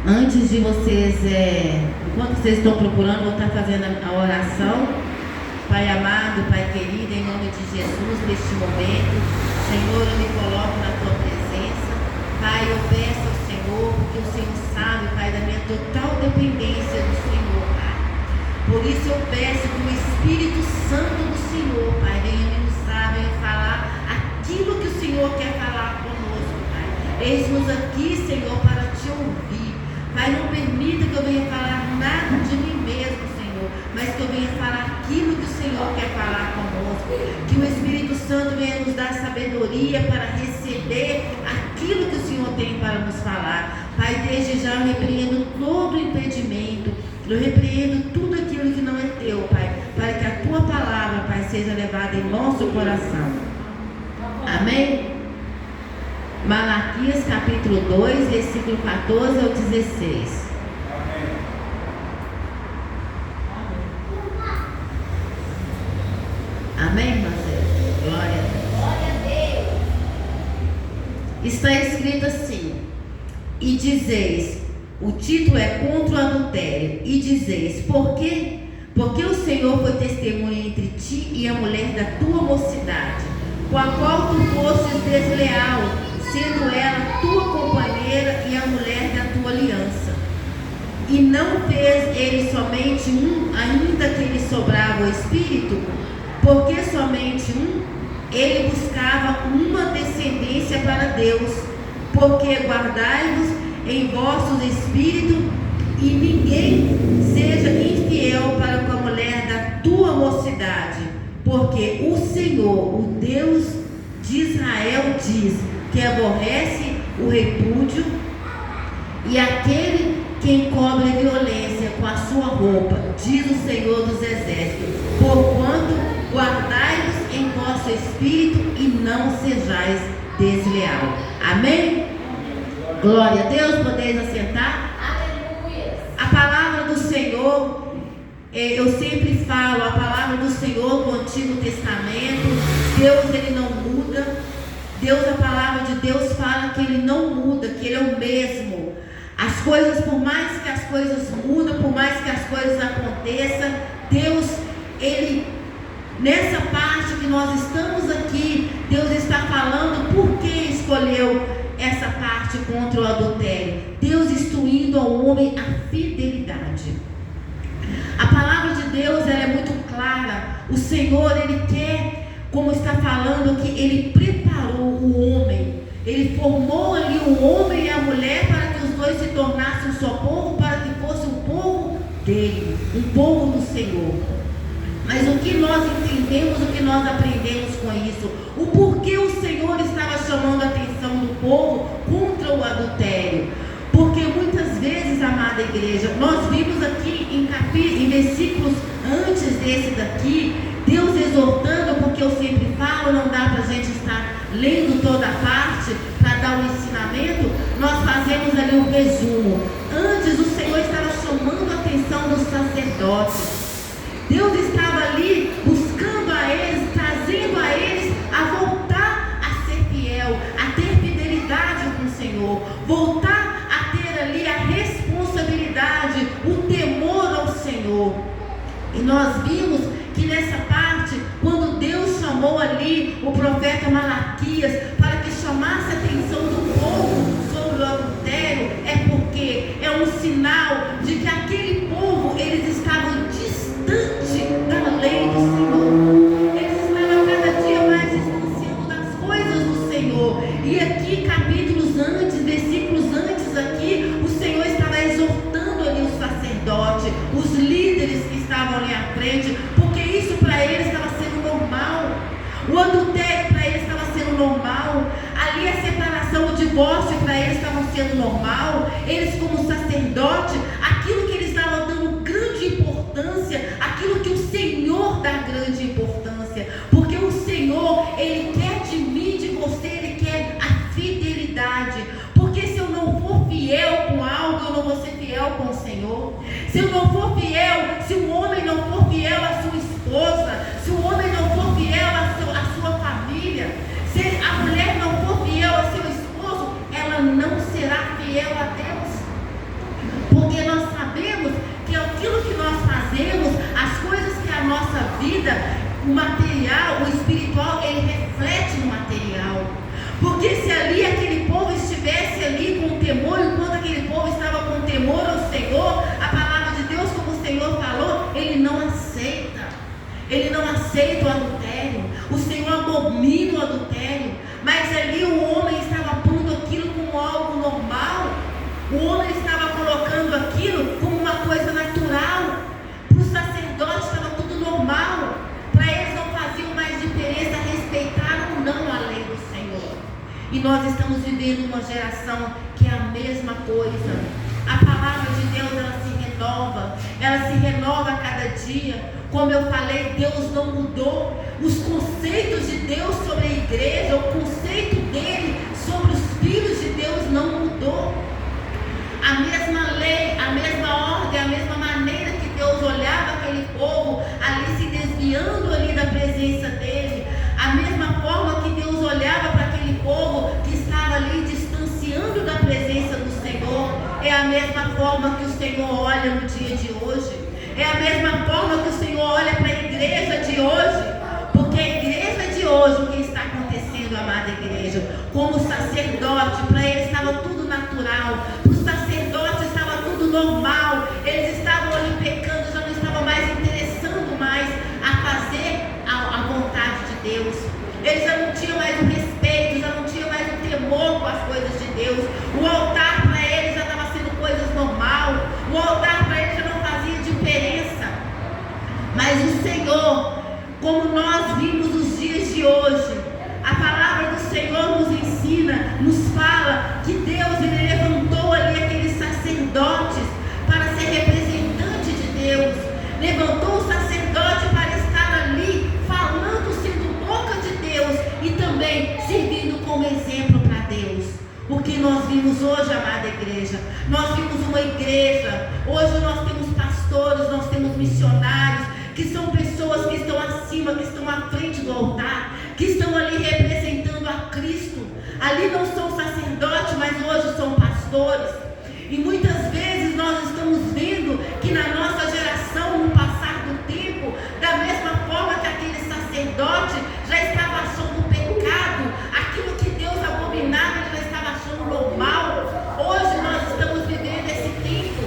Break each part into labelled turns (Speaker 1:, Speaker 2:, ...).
Speaker 1: Antes de vocês, enquanto vocês estão procurando, vou estar fazendo a oração. Pai amado, Pai querido, em nome de Jesus, neste momento, Senhor, eu me coloco na Tua presença. Pai, eu peço ao Senhor, porque o Senhor sabe, Pai, da minha total dependência do Senhor, Pai. Por isso eu peço que o Espírito Santo do Senhor, Pai, venha ministrar, venha falar aquilo que o Senhor quer falar conosco, Pai. Eis-nos aqui, Senhor, para Te ouvir. Pai, não permita que eu venha falar nada de mim mesmo, Senhor, mas que eu venha falar aquilo que o Senhor quer falar conosco. Que o Espírito Santo venha nos dar sabedoria para receber aquilo que o Senhor tem para nos falar. Pai, desde já eu repreendo todo impedimento, eu repreendo tudo aquilo que não é Teu, Pai, para que a Tua palavra, Pai, seja levada em nosso coração. Amém? Malaquias capítulo 2, versículo 14 ao 16. Amém, Marcelo? Glória a Deus. Está escrito assim: e dizeis, o título é contra o adultério, e dizeis, por quê? Porque o Senhor foi testemunha entre ti e a mulher da tua mocidade, com a qual tu fostes desleal, sendo ela tua companheira e a mulher da tua aliança. E não fez ele somente um, ainda que lhe sobrava o espírito? Porque somente um? Ele buscava uma descendência para Deus. Porque guardai-vos em vossos espíritos, e ninguém seja infiel para com a mulher da tua mocidade. Porque o Senhor, o Deus de Israel, diz que aborrece o repúdio e aquele que encobre violência com a sua roupa, diz o Senhor dos Exércitos, porquanto guardai-vos em vosso espírito e não sejais desleal. Amém? Glória a Deus, podeis assentar? Aleluia. A palavra do Senhor, eu sempre falo, a palavra do Senhor do Antigo Testamento, Deus, Ele não muda. Deus, a palavra de Deus fala que Ele não muda, que Ele é o mesmo. As coisas, por mais que as coisas mudam, por mais que as coisas aconteçam, Deus, Ele, nessa parte que nós estamos aqui, Deus está falando por que escolheu essa parte contra o adultério. Deus instruindo ao homem a fidelidade. A palavra de Deus, ela é muito clara. O Senhor, Ele quer, como está falando, que Ele preparou o homem, Ele formou ali o homem e a mulher para que os dois se tornassem um só povo, para que fosse um povo dele, um povo do Senhor. Mas o que nós entendemos, o que nós aprendemos com isso? O porquê o Senhor estava chamando a atenção do povo contra o adultério? Porque muitas vezes, amada igreja, nós vimos aqui em versículos antes desse daqui, Deus exortando, porque eu sempre falo, não dá para a gente estar lendo toda a parte para dar um ensinamento, nós fazemos ali um resumo. Antes o Senhor estava chamando a atenção dos sacerdotes. Deus estava ali buscando a eles, trazendo a eles a voltar a ser fiel, a ter fidelidade com o Senhor, voltar a ter ali a responsabilidade, o temor ao Senhor. E nós vimos que nessa parte, quando Deus chamou ali o profeta Malaquias para que chamasse a atenção do povo sobre o adultério, é porque é um sinal de que aquele povo, eles estavam distante da lei do Senhor. Eles estavam cada dia mais distanciando das coisas do Senhor. E aqui, capítulos antes, versículos antes aqui, o Senhor estava exortando ali os sacerdotes, os líderes que estavam ali à frente, porque isso para eles estava sendo normal. O adultério para eles estava sendo normal. Ali a separação, o divórcio para eles estava sendo normal. Eles, como sacerdote, aquilo que eles estavam dando grande importância, aquilo que o Senhor dá grande importância, porque o Senhor, Ele quer de mim, de você, Ele quer a fidelidade. Porque se eu não for fiel com algo, eu não vou ser fiel com o Senhor. Se eu não for fiel, se o homem não for fiel à sua esposa, se o homem não for fiel à sua família, se a mulher não for fiel a seu esposo, ela não será fiel a Deus. o material, o espiritual, ele reflete no material. Porque se ali aquele povo estivesse ali com temor, enquanto aquele povo estava com temor ao Senhor, a palavra de Deus, como o Senhor falou, ele não aceita. Ele não aceita o adultério. O Senhor abomina o adultério. Mas ali o homem estava pondo aquilo como algo normal. O homem estava colocando aquilo como uma coisa natural. Para o sacerdote estava tudo normal. Para eles não faziam mais diferença respeitar ou não a lei do Senhor. E nós estamos vivendo uma geração que é a mesma coisa. A palavra de Deus, ela se renova a cada dia. Como eu falei, Deus não mudou. Os conceitos de Deus sobre a igreja, o conceito dele sobre os filhos de Deus não mudou. A mesma lei, a mesma ordem, a mesma maneira que Deus olhava aquele povo ali se desviando ali da presença dele, a mesma forma que Deus olhava para aquele povo que estava ali distanciando da presença do Senhor, é a mesma forma que o Senhor olha no dia de hoje. É a mesma forma que o Senhor olha para a igreja de hoje. Porque a igreja de hoje, o que está acontecendo, amada igreja? Como sacerdote, para ele estava tudo natural. Para os sacerdotes estava tudo normal. Eles estavam ali pecando, já não estavam mais interessando mais a fazer a vontade de Deus. Eles já não tinham mais o respeito, já não tinham mais o temor com as coisas de Deus. O altar para eles já estava sendo coisas normal. O altar para eles já não fazia diferença. Mas o Senhor, como nós vimos os dias de hoje, a palavra do Senhor nos ensina, nos fala que Deus, ele levantou ali aqueles sacerdotes para ser representante de Deus. Levantou o sacerdote para estar ali falando, sendo boca de Deus e também servindo como exemplo para Deus. O que nós vimos hoje, amada igreja? Nós vimos uma igreja. Hoje nós temos pastores, nós temos missionários, que são pessoas que estão acima, que estão à frente do altar, que estão ali representando a Cristo. Ali não são sacerdotes, mas hoje são pastores. E muitas vezes nós estamos vendo que na nossa geração, no passar do tempo, da mesma forma que aquele sacerdote já estava achando pecado, aquilo que Deus abominava, ele já estava achando normal. Hoje nós estamos vivendo esse tempo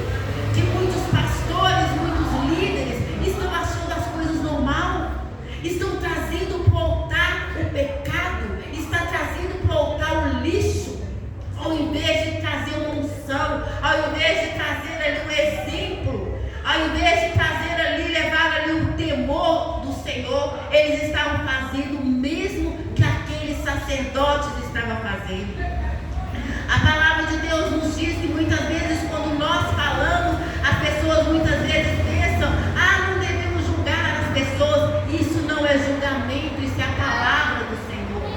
Speaker 1: que muitos pastores, muitos líderes estão achando as coisas normal, estão trazendo para o altar o pecado, está trazendo para o altar o lixo, ao invés de trazer uma unção, ao invés de trazer ali um exemplo, ao invés de trazer ali, levar ali o temor do Senhor, eles estavam fazendo o mesmo que aqueles sacerdotes estavam fazendo. A palavra de Deus nos diz que muitas vezes quando nós falamos, as pessoas muitas vezes pensam, não devemos julgar as pessoas. Isso não é julgamento, isso é a palavra do Senhor.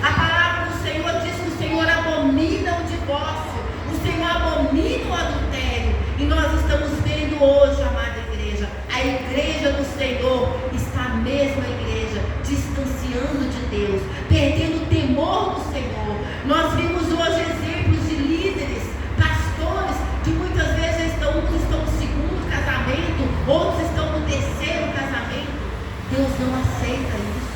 Speaker 1: A palavra do Senhor diz que o Senhor abomina o divórcio, o Senhor abomina o adultério. E nós estamos vendo hoje, amada igreja, a igreja do Senhor está a mesma igreja, distanciando de Deus, perdendo o temor do Senhor. Nós vimos hoje exemplos de líderes, pastores, que muitas vezes uns estão no segundo casamento, outros estão no terceiro casamento. Deus não aceita isso.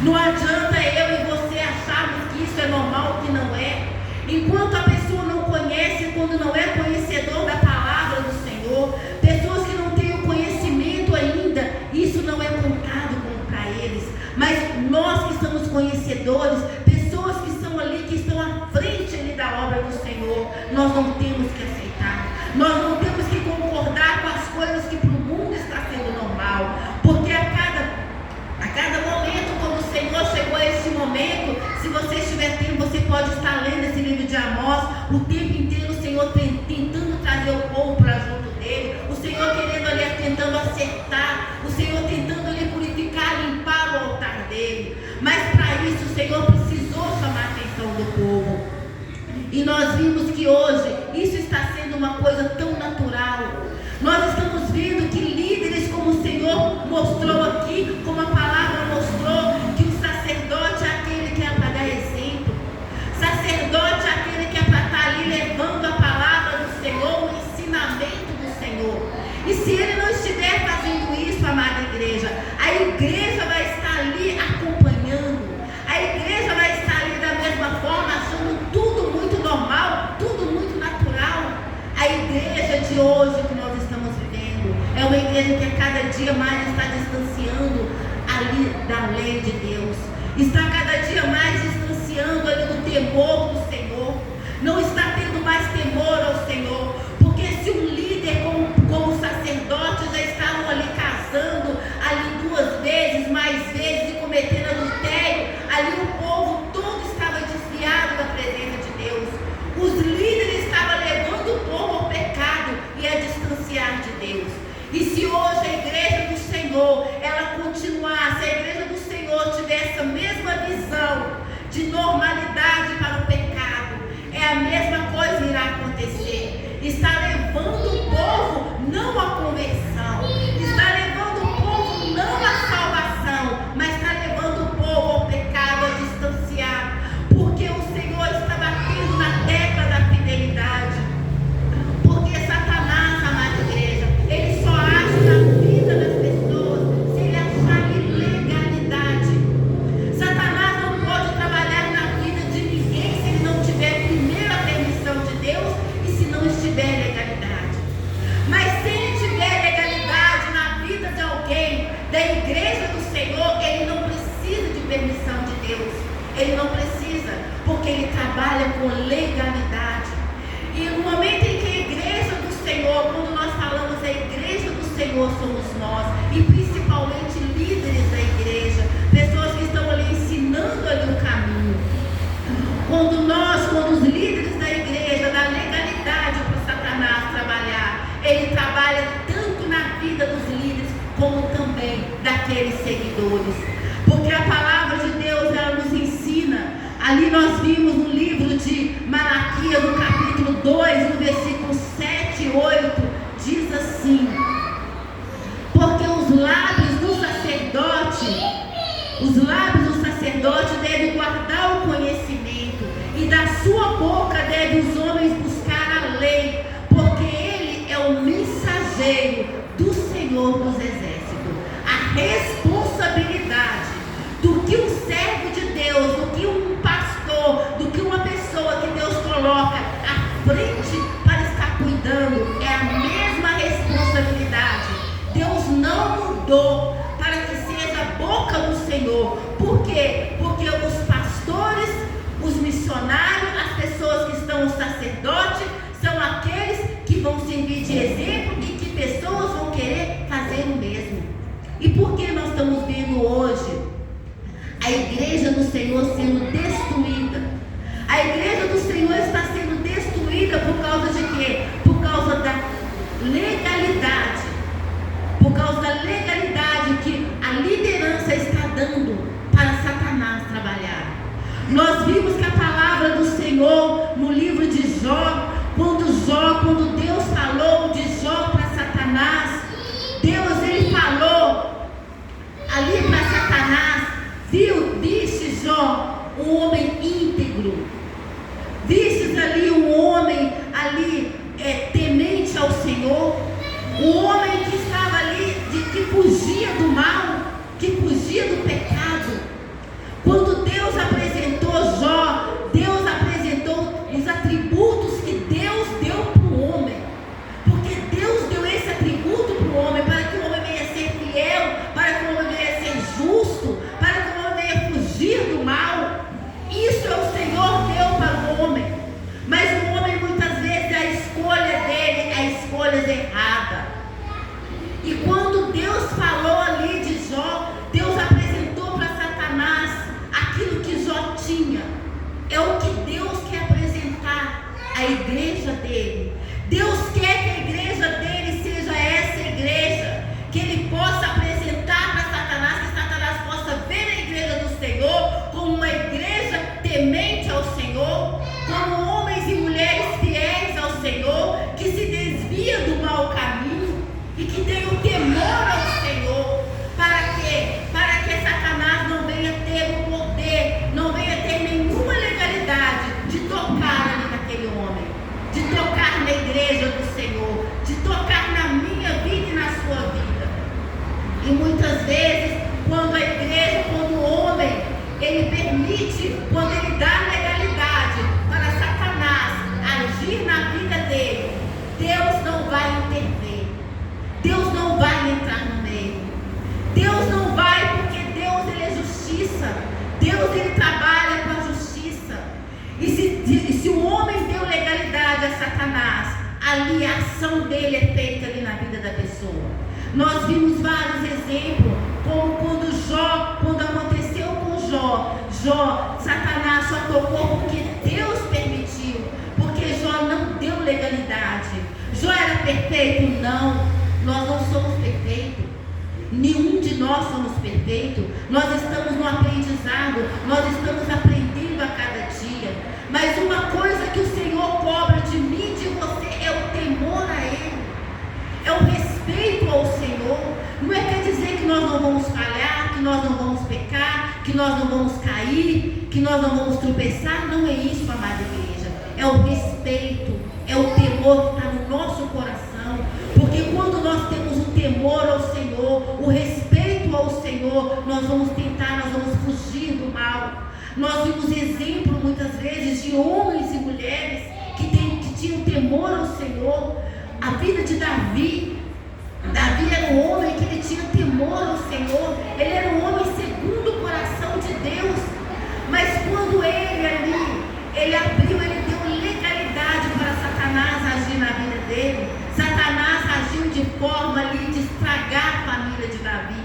Speaker 1: Não adianta eu e você acharmos que isso é normal, que não é. Enquanto a pessoa não conhece, quando não é conhecedor da palavra do Senhor, pessoas que não têm o conhecimento ainda, isso não é contado para eles. Mas nós que somos conhecedores, pessoas que estão ali, que estão à frente ali da obra do Senhor, nós não temos que aceitar. Nós não temos que concordar com as coisas que para o mundo está sendo normal. Porque a cada momento, quando o Senhor chegou a esse momento, se você estiver tempo, você pode estar lendo esse livro de Amós, o tempo inteiro o Senhor tentando trazer o povo para junto dele, o Senhor querendo ali, tentando acertar, o Senhor tentando ali purificar, limpar o altar dele. Mas para isso o Senhor precisou chamar a atenção do povo. E nós vimos que hoje isso está sendo uma coisa tão natural. Nós estamos vendo que líderes, como o Senhor mostrou aqui, como a palavra mostrou, que o sacerdote é aquele que é para dar exemplo. Sacerdote é aquele que é para estar ali levando a palavra do Senhor, o ensinamento do Senhor. E se ele não estiver fazendo isso, amada igreja, a igreja vai estar de hoje que nós estamos vivendo é uma igreja que a cada dia mais está distanciando ali da lei de Deus, está cada dia mais distanciando ali do temor do Senhor, não está tendo mais temor ao Senhor, porque se um líder como o sacerdote já estavam ali casando ali 2 vezes, mais vezes e cometendo adultério, ali o povo todo estava desviado da presença de Deus, os líderes estavam levando o povo ao pecado e a distanciar de Deus. E se hoje a igreja do Senhor, ela continuar, se a igreja do Senhor tiver essa mesma visão de normalidade para o pecado, é a mesma coisa irá acontecer. Está levando o povo não à conversão, está levando o povo não à salvação, mas está levando o povo ao pecado, a distanciar, porque o Senhor está batendo na tecla da fidelidade, porque Satanás, amada igreja, ele só age na vida das pessoas se ele achar ilegalidade. Satanás não pode trabalhar na vida de ninguém se ele não tiver primeiro a permissão de Deus e se não estiver legalidade. Mas se ele tiver legalidade na vida de alguém, da igreja do Senhor, ele não precisa de permissão de Deus. Ele não precisa, porque ele trabalha com legalidade. E no momento em que a igreja do Senhor, quando nós falamos a igreja do Senhor, somos nós, e principalmente líderes da igreja, pessoas que estão ali ensinando ali o caminho. Quando os líderes da igreja dão legalidade para Satanás trabalhar, ele trabalha tanto na vida dos líderes, como também daqueles seguidores. Porque a palavra de Deus, ela nos ensina, ali nós vimos no livro de Malaquias, no capítulo 2, no versículo 7 e 8, diz assim: porque os lábios do sacerdote devem guardar o conhecimento, e da sua boca devem os homens buscar a lei, porque ele é o mensageiro do Senhor dos Exércitos. A responsabilidade do que um servo de Deus, do que um pastor, do que uma pessoa que Deus coloca à frente para estar cuidando, é a mesma responsabilidade. Deus não mudou para que seja a boca do Senhor. Por quê? Porque os pastores, os missionários, as pessoas que estão no sacerdote, são aqueles que vão servir de exemplo e que pessoas vão querer fazer o mesmo. E por que nós estamos vendo hoje a igreja do Senhor sendo destruída? A igreja do Senhor está sendo destruída por causa de quê? Por causa da legalidade. Por causa da legalidade que a liderança está dando para Satanás trabalhar. Nós vimos que a palavra do Senhor no livro de Jó, quando Deus falou de Jó para Satanás, Deus ele falou ali para Satanás: viste Jó, um homem íntegro, viste ali um homem ali temente ao Senhor, um homem que estava ali, que fugia do mal, que fugia do pecado. Quando Deus apresentou Jó, Deus apresentou os atributos que Deus deu para o homem, porque Deus deu esse atributo para o homem, para que o homem venha ser fiel, para que o homem venha ser justo, para que o homem venha fugir do mal. Isso é o Senhor deu para o homem. Mas o homem, muitas vezes, a escolha dele é escolhas erradas. E quando Deus falou ali de Jó, Deus apresentou para Satanás aquilo que Jó tinha. É o que Deus quer apresentar à igreja dele. Deus quer que a igreja dele seja essa igreja, que ele possa apresentar para Satanás, que Satanás possa ver a igreja do Senhor como uma igreja temente ao Senhor, como homens e mulheres fiéis ao Senhor, que se desvia do mau caminho. ali a ação dele é feita ali na vida da pessoa. Nós vimos vários exemplos, como quando aconteceu com Jó, Satanás só tocou porque Deus permitiu, porque Jó não deu legalidade. Jó era perfeito? Não, nós não somos perfeitos. Nenhum de nós somos perfeitos. Nós estamos no aprendizado, nós estamos aprendendo a cada dia. Mas uma coisa que o Senhor cobra de mim e de você é o temor a Ele, é o respeito ao Senhor. Não quer dizer que nós não vamos falhar, que nós não vamos pecar, que nós não vamos cair, que nós não vamos tropeçar. Não é isso, amada igreja. É o respeito, é o temor que está no nosso coração. Porque quando nós temos o temor ao Senhor, o respeito ao Senhor, nós vamos fugir do mal. Nós vimos exemplo muitas vezes de homens e mulheres que tinham temor ao Senhor. A vida de Davi era um homem que ele tinha temor ao Senhor. Ele era um homem segundo o coração de Deus. Mas quando ele abriu, ele deu legalidade para Satanás agir na vida dele. Satanás agiu de forma ali de estragar a família de Davi.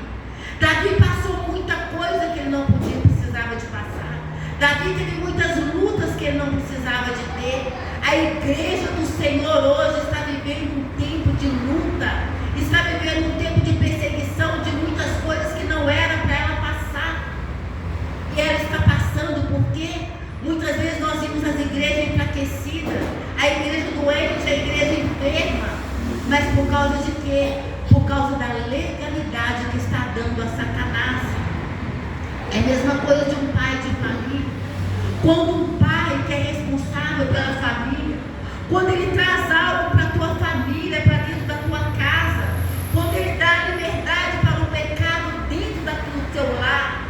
Speaker 1: Davi passou muita coisa que ele não precisava de passar. Davi teve muitas lutas que ele não precisava de ter. A igreja do Senhor hoje está vivendo um tempo de luta, está vivendo um tempo de perseguição de muitas coisas que não era para ela passar. E ela está passando porque muitas vezes nós vimos as igrejas enfraquecidas, a igreja doente, a igreja enferma. Mas por causa de quê? Por causa da legalidade que está dando a Satanás. É a mesma coisa de um pai de família. Quando um pai que é responsável pela família, quando ele traz algo para a tua família, para dentro da tua casa, quando ele dá liberdade para o pecado dentro do teu lar,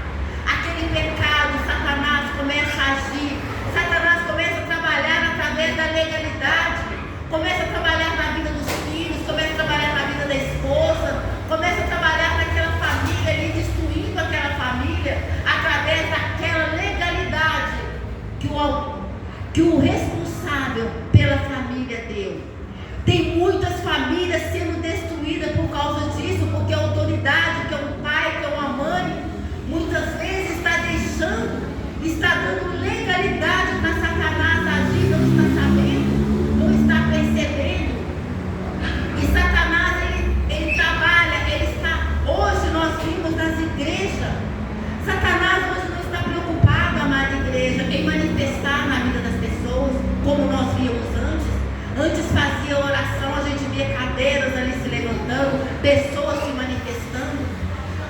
Speaker 1: aquele pecado, Satanás começa a agir, Satanás começa a trabalhar através da legalidade, começa a trabalhar na vida dos filhos, começa a trabalhar na vida da esposa, começa a trabalhar naquela família ali, destruindo aquela família, através daquela legalidade que o responsável pela família deu. Tem muitas famílias sendo destruídas por causa disso, porque a autoridade, que é um pai, que é uma mãe, muitas vezes está dando legalidade para Satanás agir, não está sabendo, não está percebendo. E Satanás, ele trabalha, hoje nós vimos nas igrejas, Satanás hoje não está preocupado, amada igreja, em manifestar na vida das pessoas, como nós víamos antes. Antes fazia oração, a gente via cadeiras ali se levantando, pessoas se manifestando.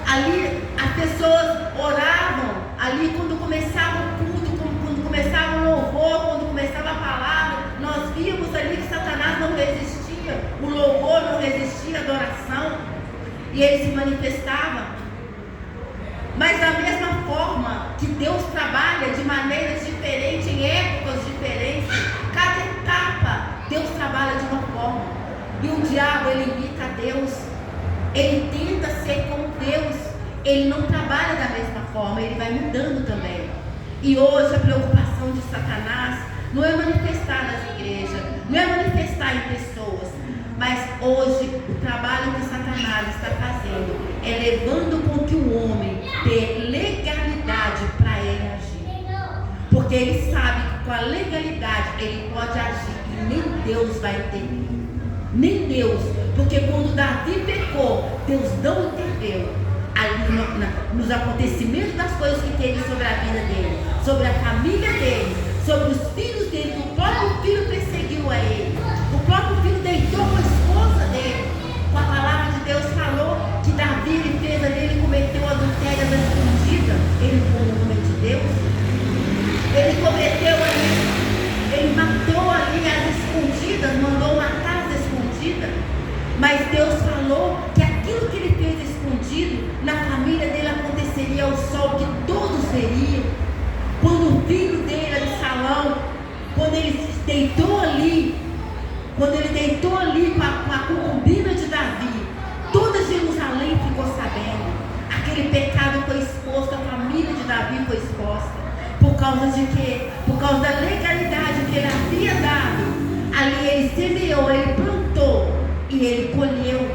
Speaker 1: Ali as pessoas oravam, ali quando começava o culto, quando começava o louvor, quando começava a palavra, nós víamos ali que Satanás não resistia, o louvor não resistia à adoração, e ele se manifestava. Mas da mesma forma que Deus trabalha de maneiras diferentes, em épocas diferentes, cada etapa Deus trabalha de uma forma. E o diabo, ele imita a Deus, ele tenta ser como Deus, ele não trabalha da mesma forma, ele vai mudando também. E hoje a preocupação de Satanás não é manifestar nas igrejas, não é manifestar em pessoas, mas hoje o trabalho que Satanás está fazendo é levando com que o homem dê legalidade para ele agir. Porque ele sabe que com a legalidade ele pode agir e nem Deus vai intervir. Nem Deus. Porque quando Davi pecou, Deus não interveio ali nos acontecimentos das coisas que teve sobre a vida dele, sobre a família dele, sobre os filhos dele, que o próprio filho perseguiu a ele. O próprio filho deitou com a esposa dele. Com a palavra de Deus falou que Davi, ele fez ali, ele cometeu adultério às escondidas. Ele foi um homem de Deus. Ele cometeu ali, ele matou ali às escondidas, mandou matar às escondidas. Mas Deus falou que aquilo que ele fez escondido, na família dele aconteceria ao sol, que todos veriam. Quando o filho dele, Absalão, quando ele deitou ali com a concubina de Davi, toda Jerusalém ficou sabendo. Aquele pecado foi exposto, a família de Davi foi exposta. Por causa de quê? Por causa da legalidade que ele havia dado. A Ali ele semeou, ele plantou e ele colheu.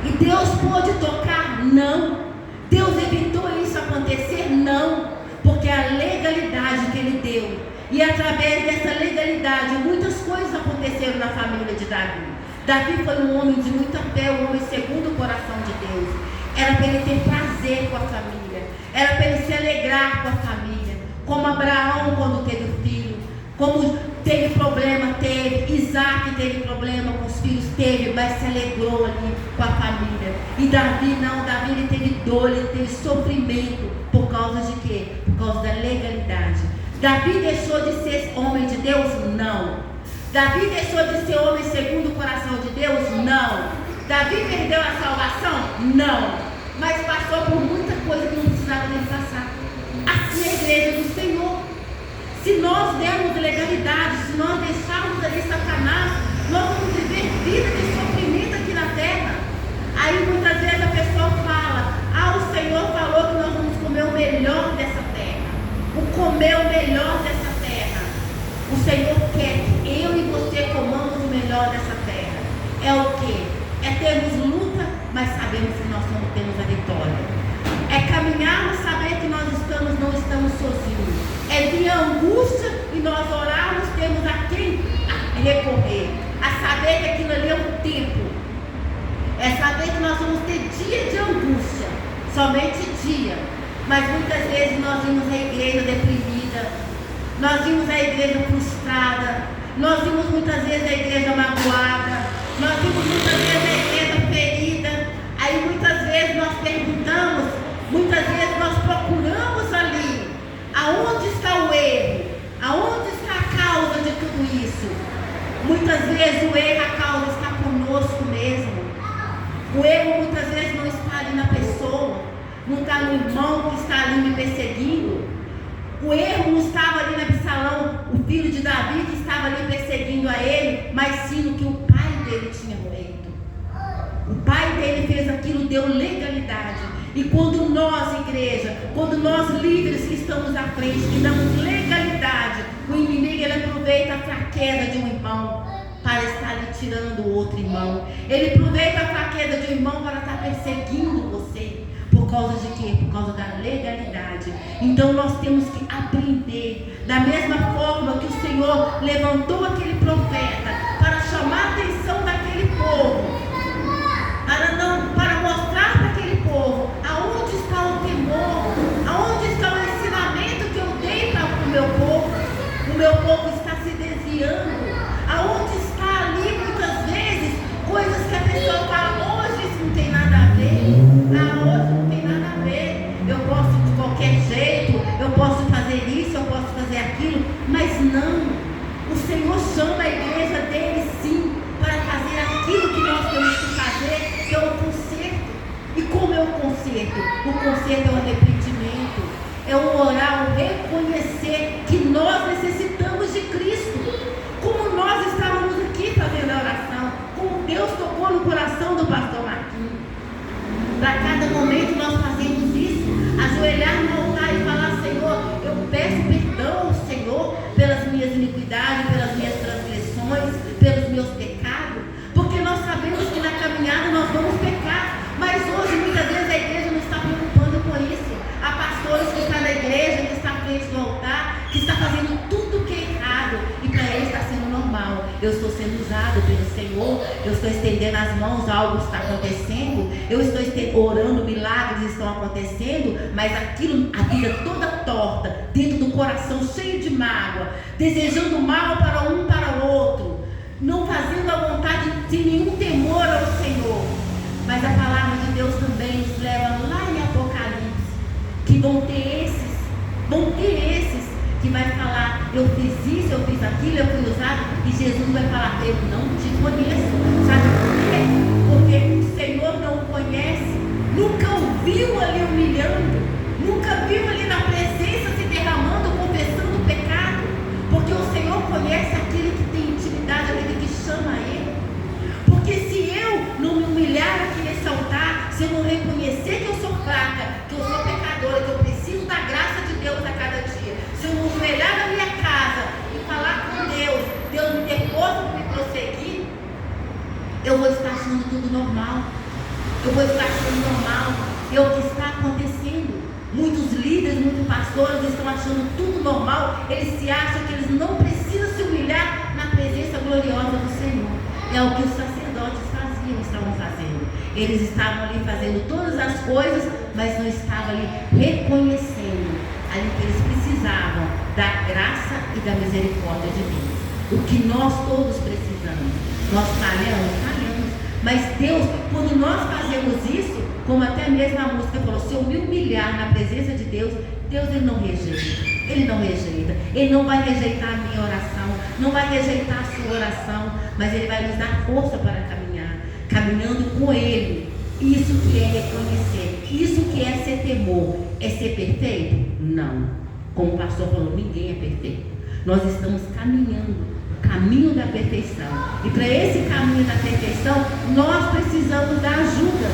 Speaker 1: E Deus pôde tocar? Não. Deus evitou isso acontecer? Não. Porque a legalidade que ele deu, e através dessa legalidade muitas coisas aconteceram na família de Davi. Davi foi um homem de muita fé, um homem segundo o coração de Deus. Era para ele ter prazer com a família, era para ele se alegrar com a família, como Abraão quando teve o filho, como teve problema, teve, Isaac teve problema com os filhos, teve, mas se alegrou ali com a família. E Davi não, Davi ele teve dor, ele teve sofrimento, por causa de quê? Por causa da legalidade. Davi deixou de ser homem de Deus? Não. Davi deixou de ser homem segundo o coração de Deus? Não. Davi perdeu a salvação? Não. Mas passou por muita coisa que não precisava dele passar. Assim é a igreja do Senhor. Se nós dermos legalidade, se nós deixarmos ali Satanás, nós vamos viver vida de sofrimento aqui na terra. Aí muitas vezes a pessoa fala: o Senhor falou que nós vamos comer o melhor dessa terra. O comer o melhor dessa terra. O Senhor quer que eu e você comamos o melhor dessa terra. É o quê? É termos luta, mas sabemos que nós não temos a vitória. É caminharmos, saber que nós não estamos sozinhos. É vir a angústia e nós orarmos, temos a quem recorrer. A saber que aquilo ali é um tempo. É saber que nós vamos ter dia de angústia. Somente dia. Mas muitas vezes nós vimos a igreja deprimida. Nós vimos a igreja frustrada. Nós vimos muitas vezes a igreja magoada. Nós vimos muitas vezes a igreja ferida. Aí muitas vezes nós perguntamos, muitas vezes nós procuramos ali, aonde está o erro? Aonde está a causa de tudo isso? Muitas vezes o erro, a causa está conosco mesmo. O erro muitas vezes não está ali na pessoa, não está no irmão que está ali me perseguindo. O erro não estava ali na Absalão, o filho de Davi que estava ali perseguindo a ele, mas sim no que o pai dele tinha feito. O pai dele fez aquilo, deu legalidade. E quando nós, igreja, quando nós líderes que estamos à frente, que damos legalidade, o inimigo ele aproveita a fraqueza de um irmão para estar lhe tirando o outro irmão. Ele aproveita a fraqueza de um irmão para estar perseguindo você. Por causa de quê? Por causa da legalidade. Então nós temos que aprender. Da mesma forma que o Senhor levantou aquele profeta para chamar a atenção daquele povo, para mostrar para aquele povo aonde está o temor, aonde está o ensinamento que eu dei para o meu povo. O meu povo está se desviando. Aonde está ali muitas vezes coisas que a pessoa fala: hoje isso não tem nada a ver. Hoje não tem nada a ver. Eu posso de qualquer jeito, eu posso fazer isso, eu posso fazer aquilo, mas não. O Senhor chama a igreja dele sim para fazer aquilo que nós temos que fazer, que é o conserto. E como é o conserto? O conserto é o arrependimento, é o orar, o reconhecer que nós necessitamos de Cristo. Como nós estávamos aqui fazendo a oração, como Deus tocou no coração do pastor Marquinhos. Para cada momento nós fazemos isso, ajoelhar no altar e falar: Senhor, eu peço perdão ao Senhor pelas minhas iniquidades, pelas minhas transgressões, pelos meus pecados, porque nós sabemos que na caminhada nós vamos pecar, mas hoje muitas vezes a igreja não está preocupando com isso. Há pastores que estão na igreja, que estão à frente do altar, que estão fazendo tudo que é errado, e para eles está sendo normal. Eu estou sendo usado pelo Senhor, eu estou estendendo as mãos, algo está acontecendo, eu estou orando, milagres estão acontecendo, mas aquilo, a vida toda torta, dentro do coração cheio de mágoa, desejando mal para um para o outro, não fazendo a vontade sem nenhum temor ao Senhor. Mas a palavra de Deus também nos leva lá em Apocalipse, que vão ter esses que vai falar: eu fiz isso, eu fiz aquilo, eu fui usado, e Jesus vai falar: eu não te conheço. Sabe por quê? Porque o Senhor não o conhece, nunca o viu ali humilhando, nunca viu ali na presença se derramando, confessando o pecado, porque o Senhor conhece aquele que tem intimidade, aquele que chama Ele. Porque se eu não me humilhar aqui nesse altar, se eu não reconhecer que eu sou fraca, que eu sou pecadora, que eu preciso da graça de Deus a cada dia, se eu não humilhar na minha casa e falar com Deus, Deus me dê força eu vou estar achando tudo normal. Eu vou estar achando normal. É o que está acontecendo. Muitos líderes, muitos pastores estão achando tudo normal. Eles se acham que eles não precisam se humilhar na presença gloriosa do Senhor. É o que os sacerdotes estavam fazendo. Eles estavam ali fazendo todas as coisas, mas não estavam ali reconhecendo ali que eles precisavam da graça e da misericórdia de Deus. O que nós todos precisamos. Nós falhamos, mas Deus, quando nós fazemos isso, como até mesmo a música falou, se eu me humilhar na presença de Deus, Deus ele não rejeita. Ele não rejeita. Ele não vai rejeitar a minha oração, não vai rejeitar a sua oração, mas Ele vai nos dar força para caminhar, caminhando com Ele. Isso que é reconhecer, isso que é ser temor. É ser perfeito? Não. Como o pastor falou, ninguém é perfeito. Nós estamos caminhando o caminho da perfeição. E para esse caminho da perfeição, nós precisamos da ajuda.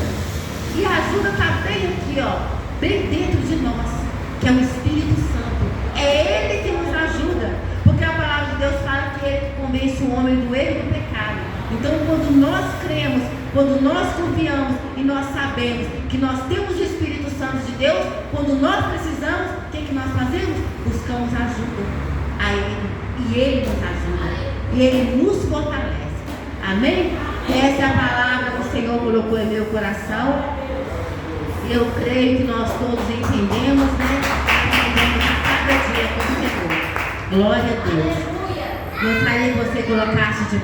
Speaker 1: E a ajuda está bem aqui, ó, bem dentro de nós, que é o Espírito Santo. É Ele que nos ajuda. Porque a palavra de Deus fala que Ele convence o homem do erro e do pecado. Então, quando nós cremos, quando nós confiamos e nós sabemos que nós temos o Espírito Santo de Deus, quando nós precisamos, o que nós fazemos? Buscamos ajuda a Ele. E Ele nos ajuda. E Ele nos fortalece. Amém? Essa é a palavra que o Senhor colocou em meu coração. Eu creio que nós todos entendemos, né? Entendemos a cada dia com o Senhor. Glória a Deus. Gostaria que você colocasse de